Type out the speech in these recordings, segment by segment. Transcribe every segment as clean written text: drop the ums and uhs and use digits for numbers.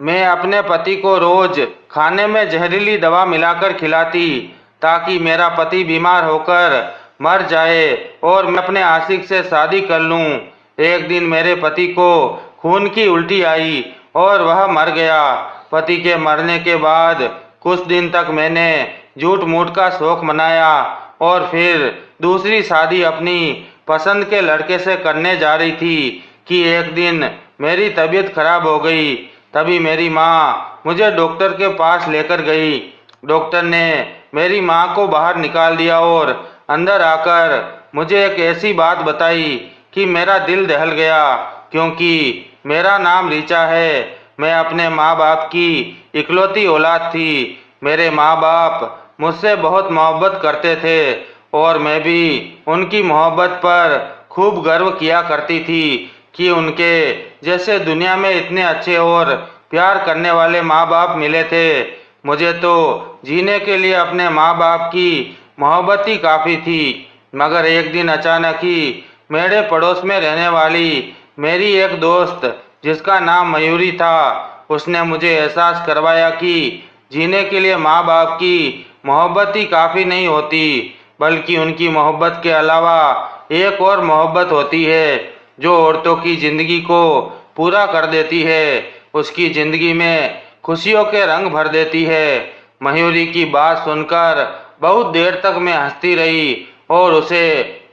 मैं अपने पति को रोज खाने में जहरीली दवा मिलाकर खिलाती ताकि मेरा पति बीमार होकर मर जाए और मैं अपने आशिक से शादी कर लूं। एक दिन मेरे पति को खून की उल्टी आई और वह मर गया। पति के मरने के बाद कुछ दिन तक मैंने झूठ मूठ का शौक मनाया और फिर दूसरी शादी अपनी पसंद के लड़के से करने जा रही थी कि एक दिन मेरी तबीयत खराब हो गई। तभी मेरी माँ मुझे डॉक्टर के पास लेकर गई। डॉक्टर ने मेरी माँ को बाहर निकाल दिया और अंदर आकर मुझे एक ऐसी बात बताई कि मेरा दिल दहल गया, क्योंकि मेरा नाम ऋचा है। मैं अपने माँ बाप की इकलौती औलाद थी। मेरे माँ बाप मुझसे बहुत मोहब्बत करते थे और मैं भी उनकी मोहब्बत पर खूब गर्व किया करती थी कि उनके जैसे दुनिया में इतने अच्छे और प्यार करने वाले माँ बाप मिले थे। मुझे तो जीने के लिए अपने माँ बाप की मोहब्बत ही काफ़ी थी। मगर एक दिन अचानक ही मेरे पड़ोस में रहने वाली मेरी एक दोस्त, जिसका नाम मयूरी था, उसने मुझे एहसास करवाया कि जीने के लिए माँ बाप की मोहब्बत ही काफ़ी नहीं होती, बल्कि उनकी मोहब्बत के अलावा एक और मोहब्बत होती है जो औरतों की ज़िंदगी को पूरा कर देती है, उसकी ज़िंदगी में खुशियों के रंग भर देती है। मयूरी की बात सुनकर बहुत देर तक मैं हंसती रही और उसे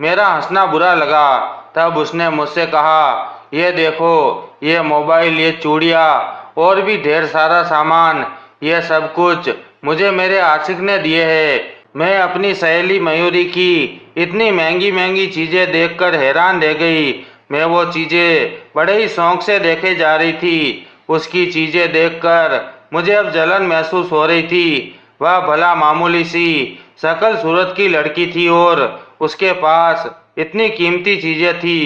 मेरा हंसना बुरा लगा। तब उसने मुझसे कहा, ये देखो, ये मोबाइल, ये चूड़ियाँ और भी ढेर सारा सामान, ये सब कुछ मुझे मेरे आशिक ने दिए हैं। मैं अपनी सहेली मयूरी की इतनी महंगी महंगी चीज़ें देखकर हैरान रह गई। मैं वो चीज़ें बड़े ही शौक से देखे जा रही थी। उसकी चीज़ें देखकर मुझे अब जलन महसूस हो रही थी। वह भला मामूली सी शकल सूरत की लड़की थी और उसके पास इतनी कीमती चीज़ें थी।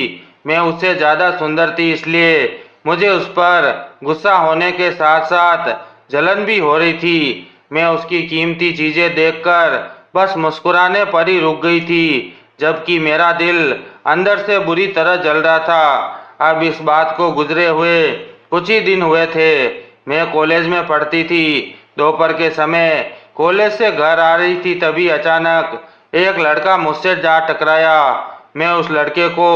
मैं उससे ज़्यादा सुंदर थी, इसलिए मुझे उस पर गुस्सा होने के साथ साथ जलन भी हो रही थी। मैं उसकी कीमती चीज़ें देखकर बस मुस्कुराने पर ही रुक गई थी, जबकि मेरा दिल अंदर से बुरी तरह जल रहा था। अब इस बात को गुजरे हुए कुछ ही दिन हुए थे। मैं कॉलेज में पढ़ती थी। दोपहर के समय कॉलेज से घर आ रही थी, तभी अचानक एक लड़का मुझसे जा टकराया। मैं उस लड़के को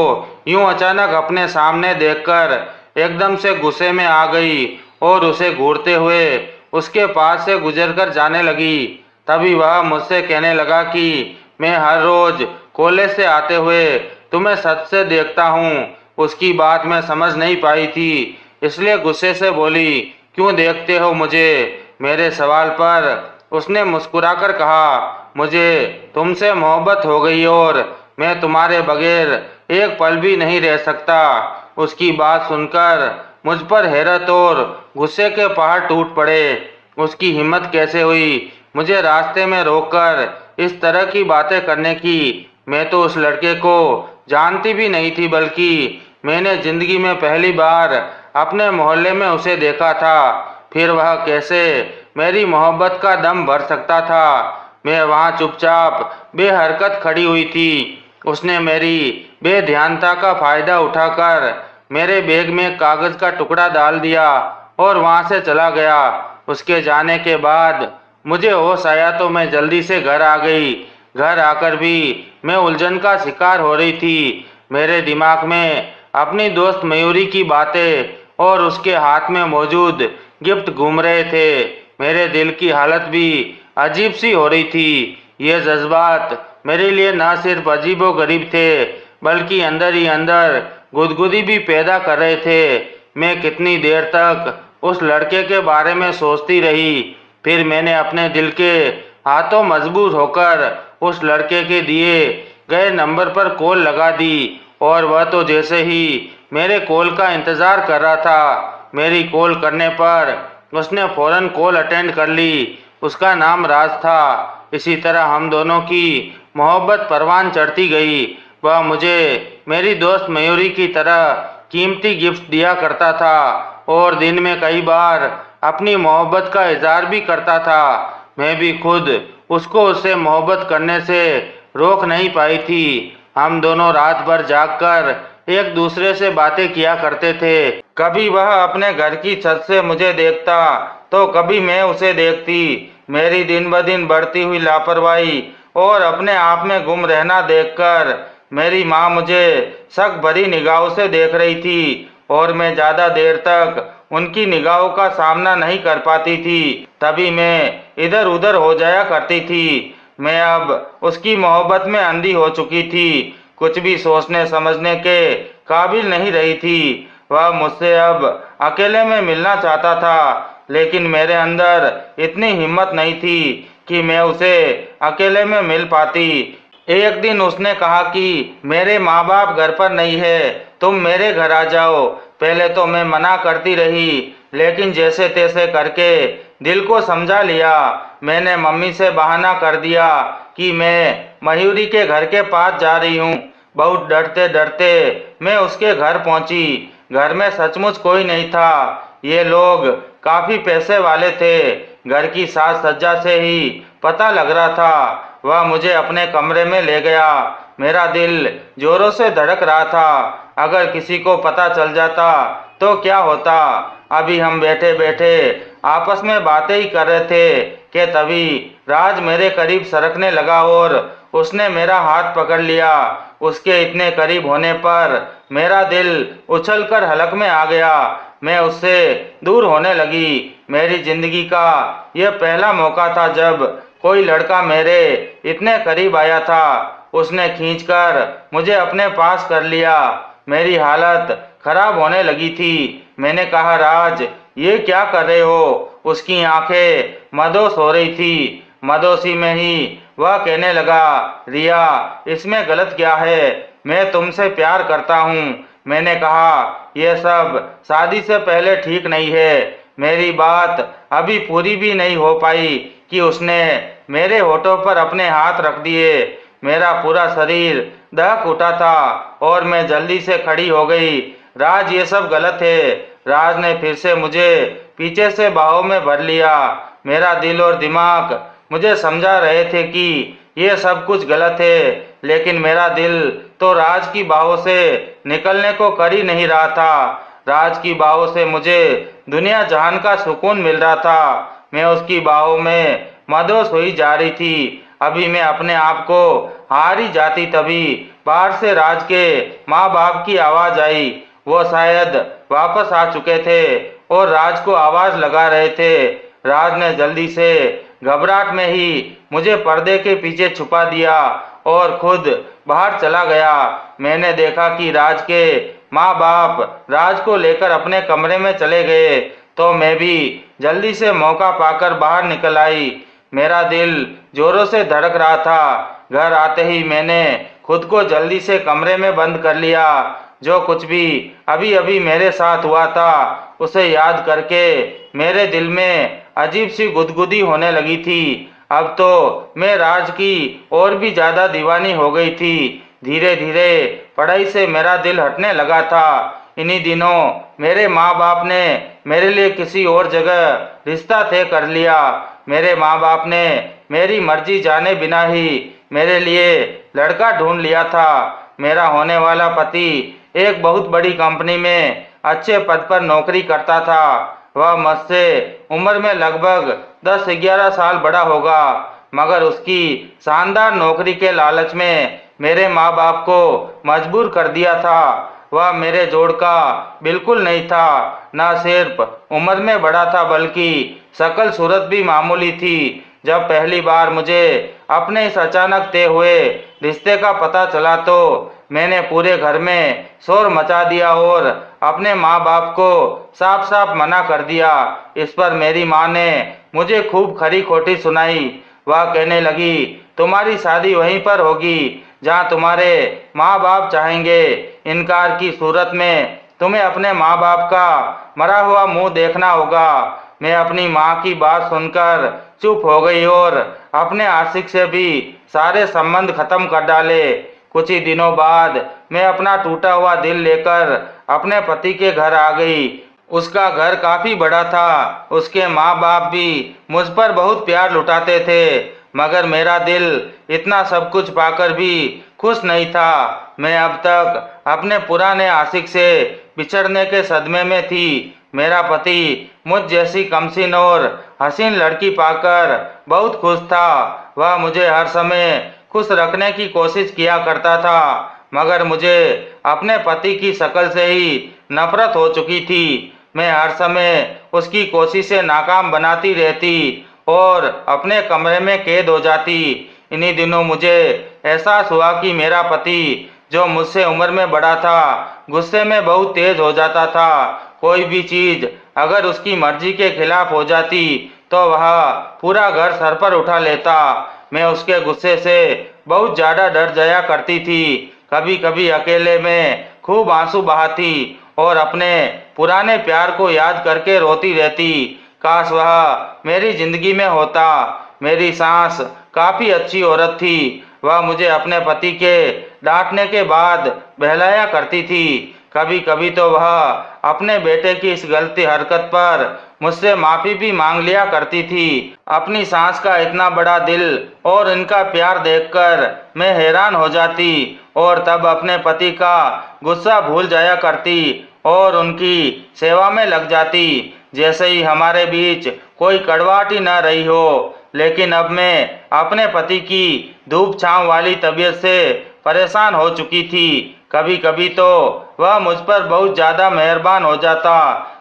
यूं अचानक अपने सामने देखकर एकदम से गुस्से में आ गई और उसे घूरते हुए उसके पास से गुजरकर जाने लगी। तभी वह मुझसे कहने लगा कि मैं हर रोज कॉलेज से आते हुए तुम्हें सच से देखता हूँ। उसकी बात मैं समझ नहीं पाई थी, इसलिए गुस्से से बोली, क्यों देखते हो मुझे? मेरे सवाल पर उसने मुस्कुराकर कहा, मुझे तुमसे मोहब्बत हो गई और मैं तुम्हारे बगैर एक पल भी नहीं रह सकता। उसकी बात सुनकर मुझ पर हैरत और गुस्से के पहाड़ टूट पड़े। उसकी हिम्मत कैसे हुई मुझे रास्ते में रोककर इस तरह की बातें करने की? मैं तो उस लड़के को जानती भी नहीं थी, बल्कि मैंने जिंदगी में पहली बार अपने मोहल्ले में उसे देखा था। फिर वह कैसे मेरी मोहब्बत का दम भर सकता था? मैं वहाँ चुपचाप बेहरकत खड़ी हुई थी। उसने मेरी बेध्यानता का फायदा उठाकर मेरे बैग में कागज का टुकड़ा डाल दिया और वहाँ से चला गया। उसके जाने के बाद मुझे होश आया तो मैं जल्दी से घर आ गई। घर आकर भी मैं उलझन का शिकार हो रही थी। मेरे दिमाग में अपनी दोस्त मयूरी की बातें और उसके हाथ में मौजूद गिफ्ट घूम रहे थे। मेरे दिल की हालत भी अजीब सी हो रही थी। ये जज्बात मेरे लिए न सिर्फ अजीबो गरीब थे, बल्कि अंदर ही अंदर गुदगुदी भी पैदा कर रहे थे। मैं कितनी देर तक उस लड़के के बारे में सोचती रही। फिर मैंने अपने दिल के हाथों मजबूत होकर उस लड़के के दिए गए नंबर पर कॉल लगा दी और वह तो जैसे ही मेरे कॉल का इंतज़ार कर रहा था, मेरी कॉल करने पर उसने फौरन कॉल अटेंड कर ली। उसका नाम राज था। इसी तरह हम दोनों की मोहब्बत परवान चढ़ती गई। वह मुझे मेरी दोस्त मयूरी की तरह कीमती गिफ्ट दिया करता था और दिन में कई बार अपनी मोहब्बत का इजहार भी करता था। मैं भी खुद उसको उससे मोहब्बत करने से रोक नहीं पाई थी। हम दोनों रात भर जागकर एक दूसरे से बातें किया करते थे। कभी वह अपने घर की छत से मुझे देखता तो कभी मैं उसे देखती। मेरी दिन ब दिन बढ़ती हुई लापरवाही और अपने आप में गुम रहना देखकर मेरी माँ मुझे शक भरी निगाहों से देख रही थी और मैं ज़्यादा देर तक उनकी निगाहों का सामना नहीं कर पाती थी। तभी मैं इधर उधर हो जाया करती थी। मैं अब उसकी मोहब्बत में अंधी हो चुकी थी, कुछ भी सोचने समझने के काबिल नहीं रही थी। वह मुझसे अब अकेले में मिलना चाहता था, लेकिन मेरे अंदर इतनी हिम्मत नहीं थी कि मैं उसे अकेले में मिल पाती। एक दिन उसने कहा कि मेरे माँ बाप घर पर नहीं है, तुम मेरे घर आ जाओ। पहले तो मैं मना करती रही, लेकिन जैसे तैसे करके दिल को समझा लिया। मैंने मम्मी से बहाना कर दिया कि मैं मयूरी के घर के पास जा रही हूँ। बहुत डरते डरते मैं उसके घर पहुंची। घर में सचमुच कोई नहीं था। ये लोग काफी पैसे वाले थे। घर की साज सज्जा से ही पता लग रहा था। वह मुझे अपने कमरे में ले गया। मेरा दिल जोरों से धड़क रहा था। अगर किसी को पता चल जाता तो क्या होता। अभी हम बैठे बैठे आपस में बातें ही कर रहे थे कि तभी राज मेरे करीब सरकने लगा और उसने मेरा हाथ पकड़ लिया। उसके इतने करीब होने पर मेरा दिल उछलकर हलक में आ गया। मैं उससे दूर होने लगी। मेरी जिंदगी का यह पहला मौका था जब कोई लड़का मेरे इतने करीब आया था। उसने खींचकर मुझे अपने पास कर लिया। मेरी हालत खराब होने लगी थी। मैंने कहा, राज, ये क्या कर रहे हो? उसकी आंखें मदोश हो रही थी। मदोशी में ही वह कहने लगा, रिया, इसमें गलत क्या है? मैं तुमसे प्यार करता हूँ। मैंने कहा, यह सब शादी से पहले ठीक नहीं है। मेरी बात अभी पूरी भी नहीं हो पाई कि उसने मेरे होठों पर अपने हाथ रख दिए। मेरा पूरा शरीर दहक उठा था और मैं जल्दी से खड़ी हो गई। राज, ये सब गलत है। राज ने फिर से मुझे पीछे से बाहों में भर लिया। मेरा दिल और दिमाग मुझे समझा रहे थे कि ये सब कुछ गलत है, लेकिन मेरा दिल तो राज की बाहों से निकलने को कर ही नहीं रहा था। राज की बाहों से मुझे दुनिया जहान का सुकून मिल रहा था। मैं उसकी बाहों में मदोश हुई जा रही थी। अभी मैं अपने आप को हार ही जाती, तभी बाहर से राज के माँ बाप की आवाज आई। वो शायद वापस आ चुके थे और राज को आवाज लगा रहे थे। राज ने जल्दी से घबराहट में ही मुझे पर्दे के पीछे छुपा दिया और खुद बाहर चला गया। मैंने देखा कि राज के माँ बाप राज को लेकर अपने कमरे में चले गए, तो मैं भी जल्दी से मौका पाकर बाहर निकल आई। मेरा दिल जोरों से धड़क रहा था। घर आते ही मैंने खुद को जल्दी से कमरे में बंद कर लिया। जो कुछ भी अभी अभी मेरे साथ हुआ था उसे याद करके मेरे दिल में अजीब सी गुदगुदी होने लगी थी। अब तो मैं राज की और भी ज्यादा दीवानी हो गई थी। धीरे धीरे पढ़ाई से मेरा दिल हटने लगा था। इन्हीं दिनों मेरे माँ बाप ने मेरे लिए किसी और जगह रिश्ता तय कर लिया। मेरे माँ बाप ने मेरी मर्जी जाने बिना ही मेरे लिए लड़का ढूंढ लिया था। मेरा होने वाला पति एक बहुत बड़ी कंपनी में अच्छे पद पर नौकरी करता था। वह मुझसे उम्र में लगभग 10-11 साल बड़ा होगा, मगर उसकी शानदार नौकरी के लालच में मेरे माँ बाप को मजबूर कर दिया था। वह मेरे जोड़ का बिल्कुल नहीं था। न सिर्फ उम्र में बड़ा था बल्कि शक्ल सूरत भी मामूली थी। जब पहली बार मुझे अपने इस अचानक तय हुए रिश्ते का पता चला तो मैंने पूरे घर में शोर मचा दिया और अपने माँ बाप को साफ साफ मना कर दिया। इस पर मेरी माँ ने मुझे खूब खरी खोटी सुनाई। वह कहने लगी, तुम्हारी शादी वहीं पर होगी जहाँ तुम्हारे माँ बाप चाहेंगे। इनकार की सूरत में तुम्हें अपने माँ बाप का मरा हुआ मुंह देखना होगा। मैं अपनी माँ की बात सुनकर चुप हो गई और अपने आशिक से भी सारे संबंध खत्म कर डाले। कुछ ही दिनों बाद मैं अपना टूटा हुआ दिल लेकर अपने पति के घर आ गई। उसका घर काफी बड़ा था। उसके माँ बाप भी मुझ पर बहुत प्यार लुटाते थे, मगर मेरा दिल इतना सब कुछ पाकर भी खुश नहीं था। मैं अब तक अपने पुराने आशिक से बिछड़ने के सदमे में थी। मेरा पति मुझ जैसी कमसीन और हसीन लड़की पाकर बहुत खुश था। वह मुझे हर समय खुश रखने की कोशिश किया करता था, मगर मुझे अपने पति की शक्ल से ही नफरत हो चुकी थी। मैं हर समय उसकी कोशिशें नाकाम बनाती रहती और अपने कमरे में कैद हो जाती। इन्हीं दिनों मुझे एहसास हुआ कि मेरा पति, जो मुझसे उम्र में बड़ा था, गुस्से में बहुत तेज हो जाता था। कोई भी चीज अगर उसकी मर्जी के खिलाफ हो जाती तो वह पूरा घर सर पर उठा लेता। मैं उसके गुस्से से बहुत ज्यादा डर जाया करती थी। कभी कभी अकेले में खूब आंसू बहाती और अपने पुराने प्यार को याद करके रोती रहती। काश वह मेरी जिंदगी में होता। मेरी सास काफी अच्छी औरत थी। वह मुझे अपने पति के डांटने के बाद बहलाया करती थी। कभी कभी तो वह अपने बेटे की इस गलती हरकत पर मुझसे माफी भी मांग लिया करती थी। अपनी सास का इतना बड़ा दिल और इनका प्यार देखकर मैं हैरान हो जाती और तब अपने पति का गुस्सा भूल जाया करती और उनकी सेवा में लग जाती, जैसे ही हमारे बीच कोई कड़वाहट ही न रही हो। लेकिन अब मैं अपने पति की धूप छांव वाली तबीयत से परेशान हो चुकी थी। कभी कभी तो वह मुझ पर बहुत ज्यादा मेहरबान हो जाता,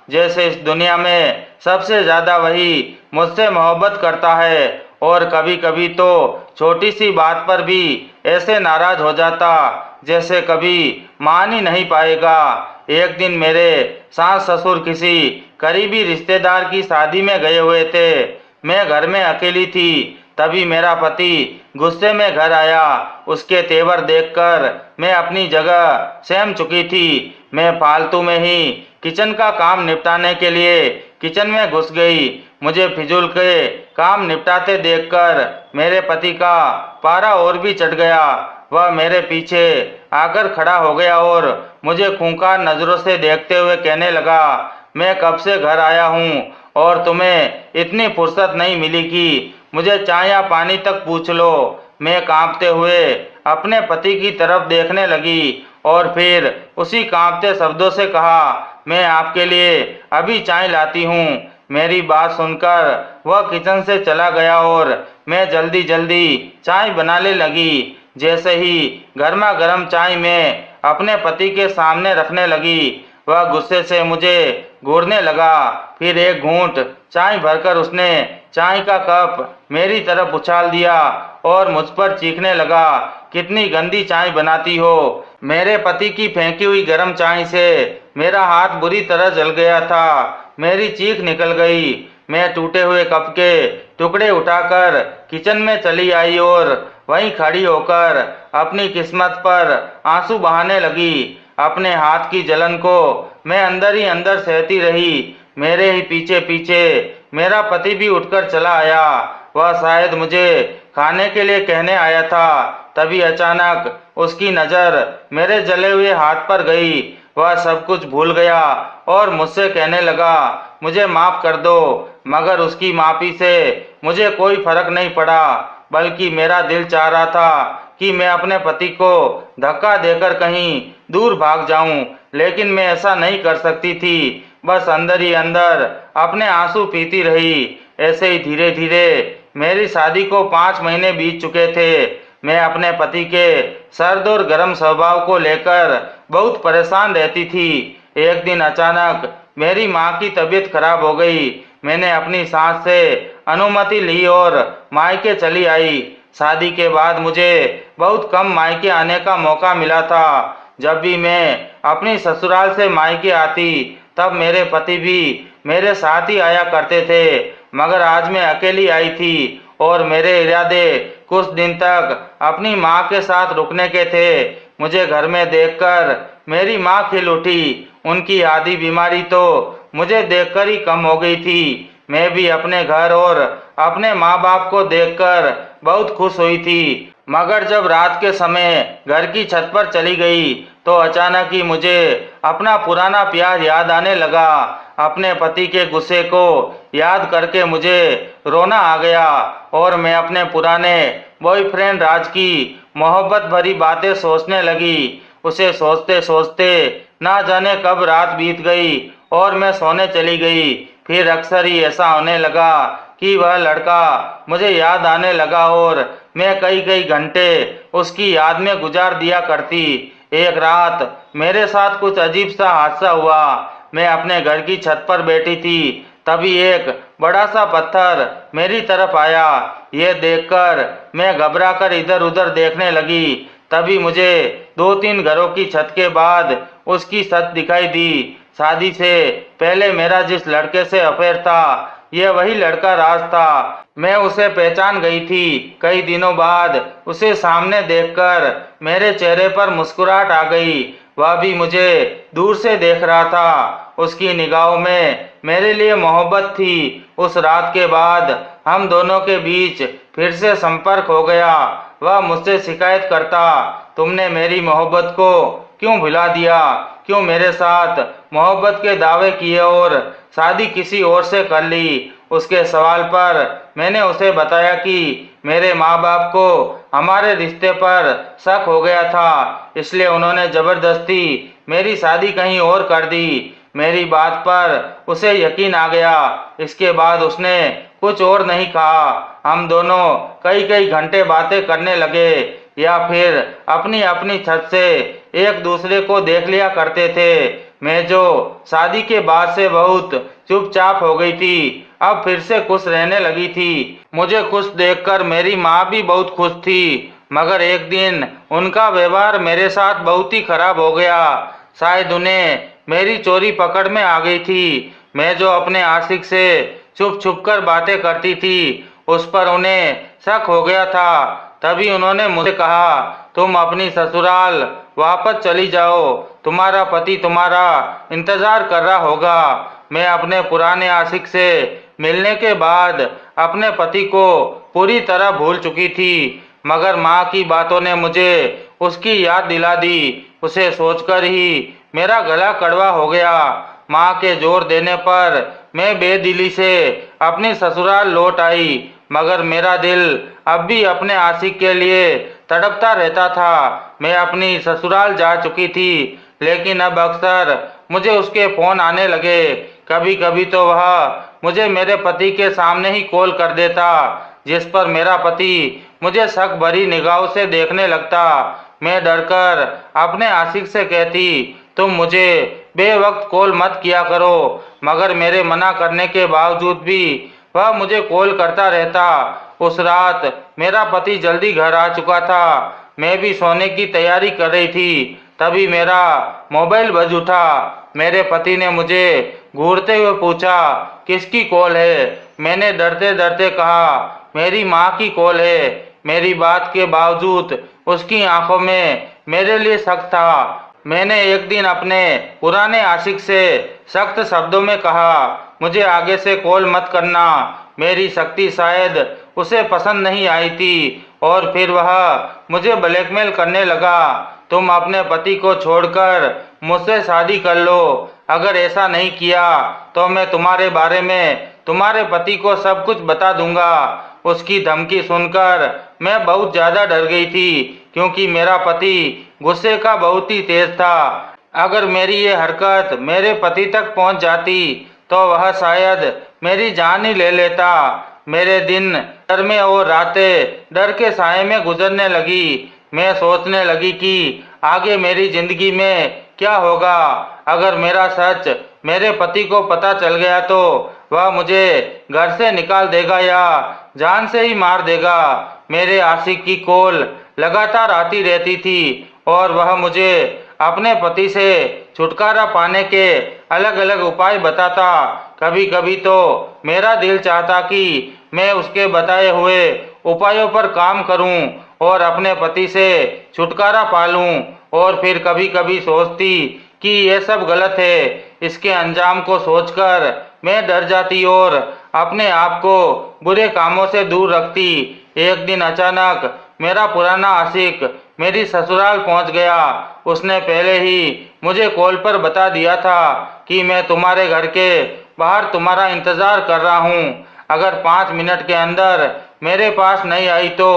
जैसे इस दुनिया में सबसे ज्यादा वही मुझसे मोहब्बत करता है। और कभी कभी तो छोटी सी बात पर भी ऐसे नाराज हो जाता जैसे कभी मान ही नहीं पाएगा। एक दिन मेरे सास ससुर किसी करीबी रिश्तेदार की शादी में गए हुए थे। मैं घर में अकेली थी। तभी मेरा पति गुस्से में घर आया। उसके तेवर देखकर मैं अपनी जगह सहम चुकी थी। मैं फालतू में ही किचन का काम निपटाने के लिए किचन में घुस गई। मुझे फिजूल के काम निपटाते देखकर मेरे पति का पारा और भी चढ़ गया। वह मेरे पीछे आकर खड़ा हो गया और मुझे खूंखार नजरों से देखते हुए कहने लगा, मैं कब से घर आया हूँ और तुम्हें इतनी फुर्सत नहीं मिली कि मुझे चाय या पानी तक पूछ लो। मैं कांपते हुए अपने पति की तरफ देखने लगी और फिर उसी कांपते शब्दों से कहा, मैं आपके लिए अभी चाय लाती हूँ। मेरी बात सुनकर वह किचन से चला गया और मैं जल्दी जल्दी चाय बनाने लगी। जैसे ही गर्मा गर्म चाय मैं अपने पति के सामने रखने लगी, वह गुस्से से मुझे घूरने लगा। फिर एक घूंट चाय भरकर उसने चाय का कप मेरी तरफ उछाल दिया और मुझ पर चीखने लगा, कितनी गंदी चाय बनाती हो। मेरे पति की फेंकी हुई गर्म चाय से मेरा हाथ बुरी तरह जल गया था। मेरी चीख निकल गई। मैं टूटे हुए कप के टुकड़े उठाकर किचन में चली आई और वहीं खड़ी होकर अपनी किस्मत पर आंसू बहाने लगी। अपने हाथ की जलन को मैं अंदर ही अंदर सहती रही। मेरे ही पीछे पीछे मेरा पति भी उठकर चला आया। वह शायद मुझे खाने के लिए कहने आया था। तभी अचानक उसकी नजर मेरे जले हुए हाथ पर गई। वह सब कुछ भूल गया और मुझसे कहने लगा, मुझे माफ कर दो। मगर उसकी माफी से मुझे कोई फर्क नहीं पड़ा, बल्कि मेरा दिल चाह रहा था कि मैं अपने पति को धक्का देकर कहीं दूर भाग जाऊं, लेकिन मैं ऐसा नहीं कर सकती थी। बस अंदर ही अंदर अपने आंसू पीती रही। ऐसे ही धीरे धीरे मेरी शादी को 5 महीने बीत चुके थे। मैं अपने पति के सर्द और गर्म स्वभाव को लेकर बहुत परेशान रहती थी। एक दिन अचानक मेरी माँ की तबीयत खराब हो गई। मैंने अपनी सास से अनुमति ली और मायके चली आई। शादी के बाद मुझे बहुत कम मायके आने का मौका मिला था। जब भी मैं अपनी ससुराल से मायके आती तब मेरे पति भी मेरे साथ ही आया करते थे, मगर आज मैं अकेली आई थी और मेरे इरादे कुछ दिन तक अपनी माँ के साथ रुकने के थे। मुझे घर में देखकर मेरी माँ खिल उठी। उनकी आधी बीमारी तो मुझे देखकर ही कम हो गई थी। मैं भी अपने घर और अपने माँ बाप को देखकर बहुत खुश हुई थी। मगर जब रात के समय घर की छत पर चली गई तो अचानक ही मुझे अपना पुराना प्यार याद आने लगा। अपने पति के गुस्से को याद करके मुझे रोना आ गया और मैं अपने पुराने बॉयफ्रेंड राज की मोहब्बत भरी बातें सोचने लगी। उसे सोचते सोचते ना जाने कब रात बीत गई और मैं सोने चली गई। फिर अक्सर ही ऐसा होने लगा कि वह लड़का मुझे याद आने लगा और मैं कई कई घंटे उसकी याद में गुजार दिया करती। एक रात मेरे साथ कुछ अजीब सा हादसा हुआ। मैं अपने घर की छत पर बैठी थी, तभी एक बड़ा सा पत्थर मेरी तरफ आया। यह देखकर मैं घबरा कर इधर उधर देखने लगी। तभी मुझे 2-3 घरों की छत के बाद उसकी छत दिखाई दी। शादी से पहले मेरा जिस लड़के से अफेयर था, यह वही लड़का राज था। मैं उसे पहचान गई थी। कई दिनों बाद उसे सामने देखकर मेरे चेहरे पर मुस्कुराहट आ गई। वह भी मुझे दूर से देख रहा था। उसकी निगाहों में मेरे लिए मोहब्बत थी। उस रात के बाद हम दोनों के बीच फिर से संपर्क हो गया। वह मुझसे शिकायत करता, तुमने मेरी मोहब्बत को क्यों भुला दिया, क्यों मेरे साथ मोहब्बत के दावे किए और शादी किसी और से कर ली। उसके सवाल पर मैंने उसे बताया कि मेरे माँ बाप को हमारे रिश्ते पर शक हो गया था, इसलिए उन्होंने जबरदस्ती मेरी शादी कहीं और कर दी। मेरी बात पर उसे यकीन आ गया। इसके बाद उसने कुछ और नहीं कहा। हम दोनों कई कई घंटे बातें करने लगे या फिर अपनी अपनी छत से एक दूसरे को देख लिया करते थे। मैं जो शादी के बाद से बहुत चुपचाप हो गई थी, अब फिर से खुश रहने लगी थी। मुझे खुश देखकर मेरी माँ भी बहुत खुश थी, मगर एक दिन उनका व्यवहार मेरे साथ बहुत ही खराब हो गया। शायद उन्हें मेरी चोरी पकड़ में आ गई थी। मैं जो अपने आशिक से छुप छुप कर बातें करती थी, उस पर उन्हें शक हो गया था। तभी उन्होंने मुझे कहा, तुम अपनी ससुराल वापस चली जाओ, तुम्हारा पति तुम्हारा इंतजार कर रहा होगा। मैं अपने पुराने आशिक से मिलने के बाद अपने पति को पूरी तरह भूल चुकी थी, मगर माँ की बातों ने मुझे उसकी याद दिला दी। उसे सोचकर ही मेरा गला कड़वा हो गया। माँ के जोर देने पर मैं बेदिली से अपनी ससुराल लौट आई, मगर मेरा दिल अब भी अपने आशिक के लिए तड़पता रहता था। मैं अपनी ससुराल जा चुकी थी, लेकिन अब अक्सर मुझे उसके फोन आने लगे। कभी कभी तो वह मुझे मेरे पति के सामने ही कॉल कर देता, जिस पर मेरा पति मुझे शक भरी निगाहों से देखने लगता। मैं डरकर अपने आशिक से कहती, तुम मुझे बेवक्त कॉल मत किया करो, मगर मेरे मना करने के बावजूद भी वह मुझे कॉल करता रहता। उस रात मेरा पति जल्दी घर आ चुका था। मैं भी सोने की तैयारी कर रही थी, तभी मेरा मोबाइल बज उठा। मेरे पति ने मुझे घूरते हुए पूछा, किसकी कॉल है? मैंने डरते डरते कहा, मेरी माँ की कॉल है। मेरी बात के बावजूद उसकी आंखों में मेरे लिए शक था। मैंने एक दिन अपने पुराने आशिक से सख्त शब्दों में कहा, मुझे आगे से कॉल मत करना। मेरी शक्ति शायद उसे पसंद नहीं आई थी और फिर वह मुझे ब्लैकमेल करने लगा, तुम अपने पति को छोड़कर मुझसे शादी कर लो। अगर ऐसा नहीं किया तो मैं तुम्हारे बारे में तुम्हारे पति को सब कुछ बता दूंगा। उसकी धमकी सुनकर मैं बहुत ज़्यादा डर गई थी, क्योंकि मेरा पति गुस्से का बहुत ही तेज था। अगर मेरी ये हरकत मेरे पति तक पहुंच जाती तो वह शायद मेरी जान ही ले लेता। मेरे दिन डर में और रातें डर के साए में गुजरने लगी। मैं सोचने लगी कि आगे मेरी जिंदगी में क्या होगा। अगर मेरा सच मेरे पति को पता चल गया तो वह मुझे घर से निकाल देगा या जान से ही मार देगा। मेरे आशिक की कॉल लगातार आती रहती थी और वह मुझे अपने पति से छुटकारा पाने के अलग अलग उपाय बताता। कभी कभी तो मेरा दिल चाहता कि मैं उसके बताए हुए उपायों पर काम करूं और अपने पति से छुटकारा पा लूं, और फिर कभी कभी सोचती कि यह सब गलत है। इसके अंजाम को सोचकर मैं डर जाती और अपने आप को बुरे कामों से दूर रखती। एक दिन अचानक मेरा पुराना आशिक मेरी ससुराल पहुंच गया। उसने पहले ही मुझे कॉल पर बता दिया था कि मैं तुम्हारे घर के बाहर तुम्हारा इंतजार कर रहा हूँ। अगर 5 मिनट के अंदर मेरे पास नहीं आई तो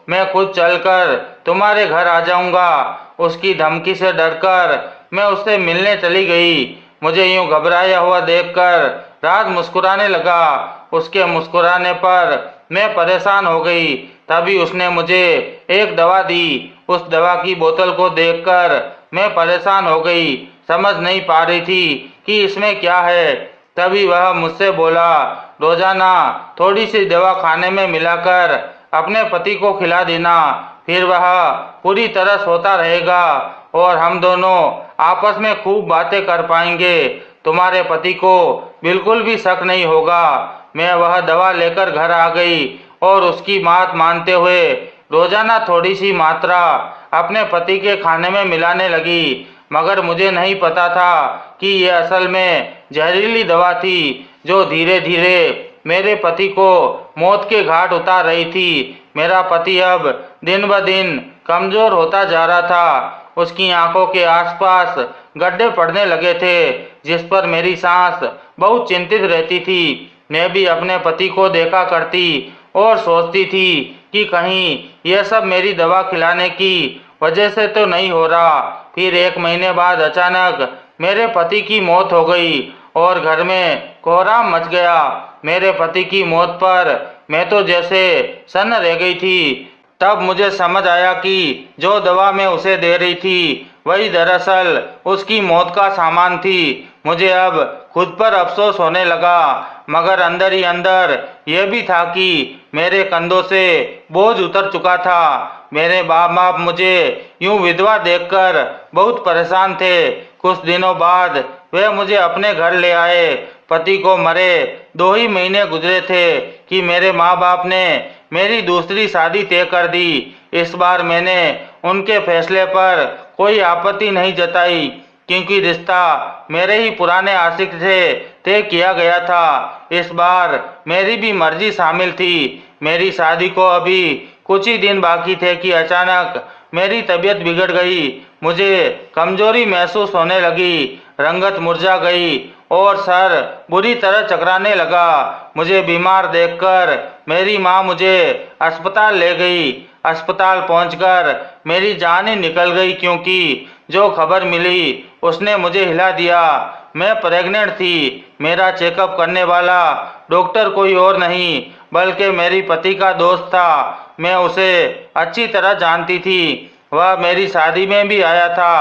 मैं खुद चलकर तुम्हारे घर आ जाऊंगा। उसकी धमकी से डरकर मैं उससे मिलने चली गई। मुझे यूं घबराया हुआ देखकर राज मुस्कुराने लगा। उसके मुस्कुराने पर मैं परेशान हो गई। तभी उसने मुझे एक दवा दी। उस दवा की बोतल को देखकर मैं परेशान हो गई, समझ नहीं पा रही थी कि इसमें क्या है। तभी वह मुझसे बोला, रोजाना थोड़ी सी दवा खाने में मिलाकर अपने पति को खिला देना, फिर वह पूरी तरह सोता रहेगा और हम दोनों आपस में खूब बातें कर पाएंगे। तुम्हारे पति को बिल्कुल भी शक नहीं होगा। मैं वह दवा लेकर घर आ गई और उसकी बात मानते हुए रोजाना थोड़ी सी मात्रा अपने पति के खाने में मिलाने लगी। मगर मुझे नहीं पता था कि ये असल में जहरीली दवा थी, जो धीरे धीरे मेरे पति को मौत के घाट उतार रही थी। मेरा पति अब दिन ब दिन कमजोर होता जा रहा था। उसकी आंखों के आसपास गड्ढे पड़ने लगे थे, जिस पर मेरी सांस बहुत चिंतित रहती थी। मैं भी अपने पति को देखा करती और सोचती थी कि कहीं यह सब मेरी दवा खिलाने की वजह से तो नहीं हो रहा। फिर 1 महीने बाद अचानक मेरे पति की मौत हो गई और घर में कोहराम मच गया। मेरे पति की मौत पर मैं तो जैसे सन्न रह गई थी। तब मुझे समझ आया कि जो दवा मैं उसे दे रही थी वही दरअसल उसकी मौत का सामान थी। मुझे अब खुद पर अफसोस होने लगा, मगर अंदर ही अंदर यह भी था कि मेरे कंधों से बोझ उतर चुका था। मेरे बाप बाप मुझे यूं विधवा देखकर बहुत परेशान थे। कुछ दिनों बाद वे मुझे अपने घर ले आए। पति को मरे 2 ही महीने गुजरे थे कि मेरे माँ बाप ने मेरी दूसरी शादी तय कर दी। इस बार मैंने उनके फैसले पर कोई आपत्ति नहीं जताई, क्योंकि रिश्ता मेरे ही पुराने आशिक से तय किया गया था। इस बार मेरी भी मर्जी शामिल थी। मेरी शादी को अभी कुछ ही दिन बाकी थे कि अचानक मेरी तबीयत बिगड़ गई। मुझे कमजोरी महसूस होने लगी, रंगत मुरझा गई और सर बुरी तरह चकराने लगा। मुझे बीमार देखकर मेरी माँ मुझे अस्पताल ले गई। अस्पताल पहुंचकर मेरी जान ही निकल गई, क्योंकि जो खबर मिली उसने मुझे हिला दिया। मैं प्रेग्नेंट थी। मेरा चेकअप करने वाला डॉक्टर कोई और नहीं बल्कि मेरी पति का दोस्त था। मैं उसे अच्छी तरह जानती थी। वह मेरी शादी में भी आया था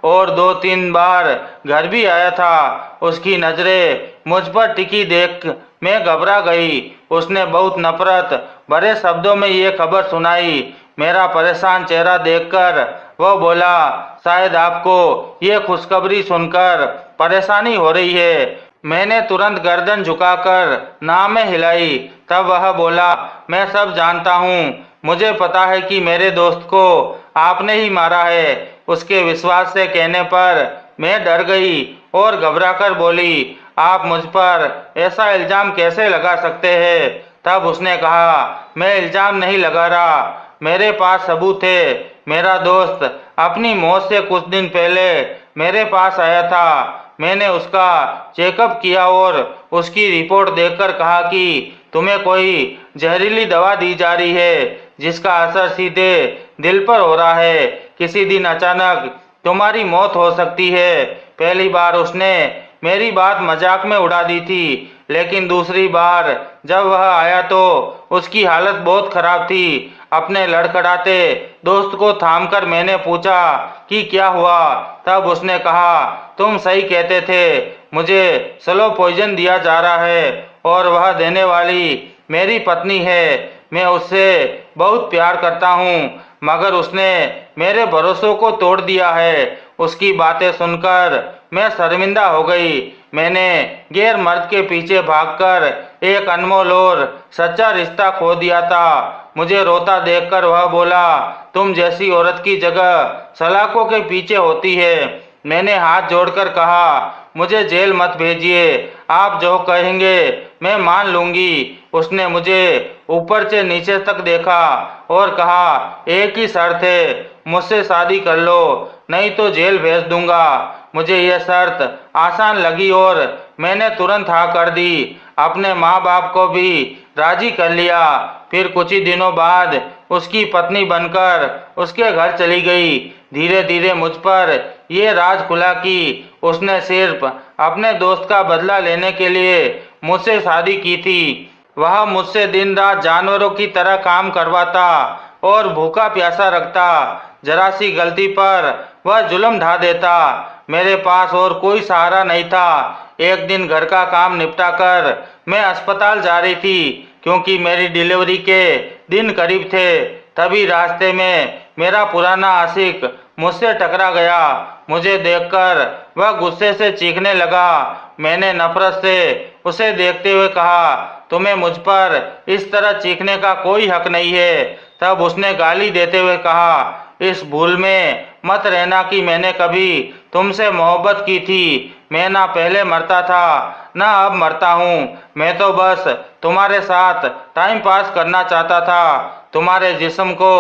और 2-3 बार घर भी आया था। उसकी नजरें मुझ पर टिकी देख मैं घबरा गई। उसने बहुत नफरत भरे शब्दों में ये खबर सुनाई। मेरा परेशान चेहरा देखकर वह बोला, शायद आपको ये खुशखबरी सुनकर परेशानी हो रही है। मैंने तुरंत गर्दन झुकाकर ना में हिलाई। तब वह बोला, मैं सब जानता हूँ। मुझे पता है कि मेरे दोस्त को आपने ही मारा है। उसके विश्वास से कहने पर मैं डर गई और घबराकर बोली, आप मुझ पर ऐसा इल्जाम कैसे लगा सकते हैं? तब उसने कहा, मैं इल्जाम नहीं लगा रहा, मेरे पास सबूत है। मेरा दोस्त अपनी मौत से कुछ दिन पहले मेरे पास आया था। मैंने उसका चेकअप किया और उसकी रिपोर्ट देखकर कहा कि तुम्हें कोई जहरीली दवा दी जा रही है, जिसका असर सीधे दिल पर हो रहा है। किसी दिन अचानक तुम्हारी मौत हो सकती है। पहली बार उसने मेरी बात मजाक में उड़ा दी थी, लेकिन दूसरी बार जब वह आया तो उसकी हालत बहुत खराब थी। अपने लड़खड़ाते दोस्त को थामकर मैंने पूछा कि क्या हुआ। तब उसने कहा, तुम सही कहते थे, मुझे स्लो पॉइजन दिया जा रहा है और वह देने वाली मेरी पत्नी है। मैं उससे बहुत प्यार करता हूँ, मगर उसने मेरे भरोसों को तोड़ दिया है। उसकी बातें सुनकर मैं शर्मिंदा हो गई। मैंने गैर मर्द के पीछे भागकर एक अनमोल और सच्चा रिश्ता खो दिया था। मुझे रोता देखकर वह बोला, तुम जैसी औरत की जगह सलाखों के पीछे होती है। मैंने हाथ जोड़कर कहा, मुझे जेल मत भेजिए, आप जो कहेंगे मैं मान लूंगी। उसने मुझे ऊपर से नीचे तक देखा और कहा, एक ही शर्त है, मुझसे शादी कर लो, नहीं तो जेल भेज दूंगा। मुझे यह शर्त आसान लगी और मैंने तुरंत हाँ कर दी। अपने माँ बाप को भी राजी कर लिया। फिर कुछ ही दिनों बाद उसकी पत्नी बनकर उसके घर चली गई। धीरे धीरे मुझ पर ये राज खुला कि उसने सिर्फ अपने दोस्त का बदला लेने के लिए मुझसे शादी की थी। वह मुझसे दिन रात जानवरों की तरह काम करवाता और भूखा प्यासा रखता। जरा सी गलती पर वह जुल्म ढा देता। मेरे पास और कोई सहारा नहीं था। एक दिन घर का काम निपटा कर मैं अस्पताल जा रही थी क्योंकि मेरी डिलीवरी के दिन करीब थे। तभी रास्ते में मेरा पुराना आशिक मुझसे टकरा गया। मुझे देखकर वह गुस्से से चीखने लगा। मैंने नफरत से उसे देखते हुए कहा, तुम्हें मुझ पर इस तरह चीखने का कोई हक नहीं है। तब उसने गाली देते हुए कहा, इस भूल में मत रहना कि मैंने कभी तुमसे मोहब्बत की थी। मैं ना पहले मरता था ना अब मरता हूँ। मैं तो बस तुम्हारे साथ टाइम पास करना चाहता था, तुम्हारे जिस्म को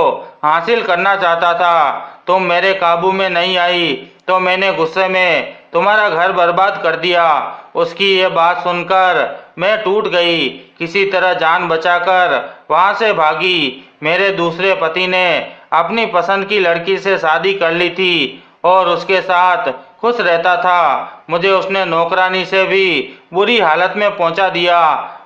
हासिल करना चाहता था। तुम मेरे काबू में नहीं आई तो मैंने गुस्से में तुम्हारा घर बर्बाद कर दिया। उसकी ये बात सुनकर मैं टूट गई। किसी तरह जान बचाकर वहां से भागी। मेरे दूसरे पति ने अपनी पसंद की लड़की से शादी कर ली थी और उसके साथ खुश रहता था। मुझे उसने नौकरानी से भी बुरी हालत में पहुंचा दिया।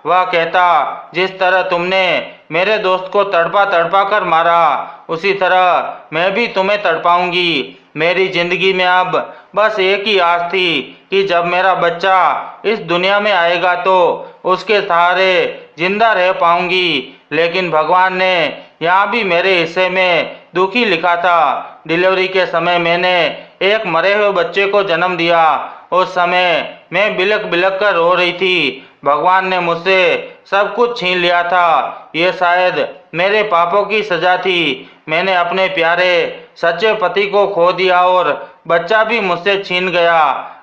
वह कहता, जिस तरह तुमने मेरे दोस्त को तड़पा तड़पा कर मारा, उसी तरह मैं भी तुम्हें तड़पाऊंगी। मेरी जिंदगी में अब बस एक ही आस थी कि जब मेरा बच्चा इस दुनिया में आएगा तो उसके सहारे जिंदा रह पाऊंगी। लेकिन भगवान ने यहाँ भी मेरे हिस्से में दुखी लिखा था। डिलीवरी के समय मैंने एक मरे हुए बच्चे को जन्म दिया। उस समय मैं बिलक बिलक कर रो रही थी। भगवान ने मुझसे सब कुछ छीन लिया था। ये शायद मेरे पापों की सजा थी। मैंने अपने प्यारे सच्चे पति को खो दिया और बच्चा भी मुझसे छीन गया।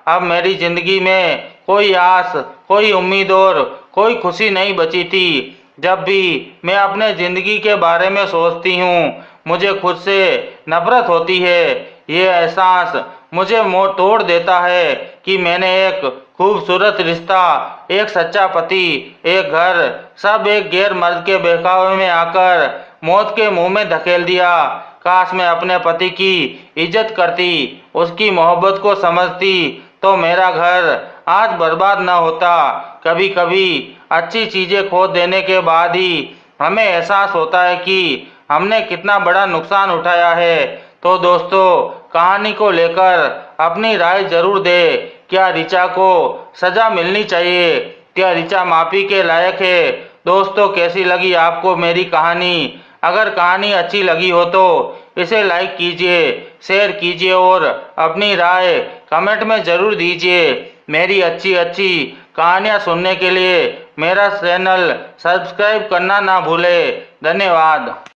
अब मेरी जिंदगी में कोई आस, कोई उम्मीद और कोई खुशी नहीं बची थी। जब भी मैं अपने जिंदगी के बारे में सोचती हूँ, मुझे खुद से नफरत होती है। ये एहसास मुझे मोड़ तोड़ देता है कि मैंने एक खूबसूरत रिश्ता, एक सच्चा पति, एक घर, सब एक गैर मर्द के बहकावे में आकर मौत के मुंह में धकेल दिया। काश मैं अपने पति की इज्जत करती, उसकी मोहब्बत को समझती तो मेरा घर आज बर्बाद न होता। कभी कभी अच्छी चीजें खो देने के बाद ही हमें एहसास होता है कि हमने कितना बड़ा नुकसान उठाया है। तो दोस्तों, कहानी को लेकर अपनी राय जरूर दें। क्या ऋचा को सजा मिलनी चाहिए? क्या ऋचा माफी के लायक है? दोस्तों, कैसी लगी आपको मेरी कहानी? अगर कहानी अच्छी लगी हो तो इसे लाइक कीजिए, शेयर कीजिए और अपनी राय कमेंट में जरूर दीजिए। मेरी अच्छी अच्छी कहानियाँ सुनने के लिए मेरा चैनल सब्सक्राइब करना ना भूलें। धन्यवाद।